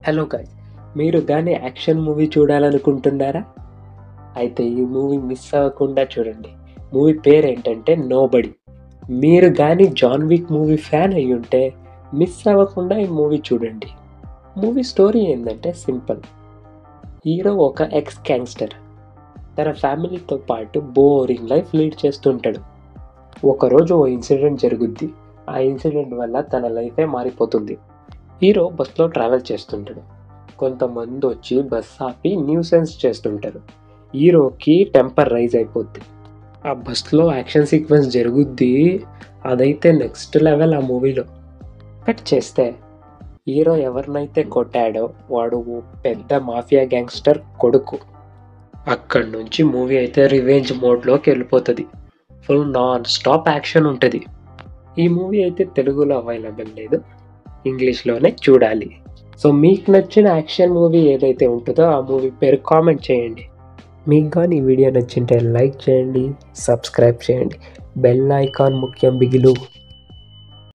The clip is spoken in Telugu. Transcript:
హలో గాయ్స్, మీరు గానీ యాక్షన్ మూవీ చూడాలనుకుంటున్నారా? అయితే ఈ మూవీ మిస్ అవ్వకుండా చూడండి. మూవీ పేరేంటంటే 'నోబడీ'. మీరు గానీ 'John Wick' movie fan అయ్యుంటే miss అవ్వకుండా ఈ మూవీ చూడండి. మూవీ స్టోరీ ఏందంటే సింపుల్. హీరో ఒక ఎక్స్ గ్యాంగ్‌స్టర్. తన ఫ్యామిలీతో పాటు బోరింగ్ లైఫ్ లీడ్ చేస్తుంటాడు. ఒకరోజు ఓ ఇన్సిడెంట్ జరుగుద్ది. ఆ ఇన్సిడెంట్ వల్ల తన లైఫే మారిపోతుంది. హీరో బస్‌లో ట్రావెల్ చేస్తుంటాడు. కొంతమందొచ్చి బస్ ఆపి న్యూసెన్స్ చేస్తుంటారు. హీరోకి టెంపర్ రైజ్ అయిపోద్ది. ఆ బస్‌లో యాక్షన్ సీక్వెన్స్ జరుగుద్ది. అదైతే నెక్స్ట్ లెవెల్ ఆ మూవీలో. కట్ చేస్తే హీరో ఎవరినైతే కొట్టాడో వాడు ఓ పెద్ద మాఫియా గ్యాంగ్‌స్టర్ కొడుకు. అక్కడి నుంచి మూవీ అయితే రివెంజ్ మోడ్‌లోకి వెళ్ళిపోతది. ఫుల్ నాన్ స్టాప్ యాక్షన్ ఉంటది. ఈ మూవీ అయితే తెలుగులో అవైలబుల్ లేదు. ఇంగ్లీష్‌లోనే చూడాలి. సో మీకు నచ్చిన యాక్షన్ మూవీ ఏదైతే ఉంటుందో ఆ మూవీ పేరు కామెంట్ చేయండి. మీకు కానీ ఈ వీడియో నచ్చింటే లైక్ చేయండి, సబ్స్క్రైబ్ చేయండి. బెల్ ఐకాన్ ముఖ్యం బిగిలు.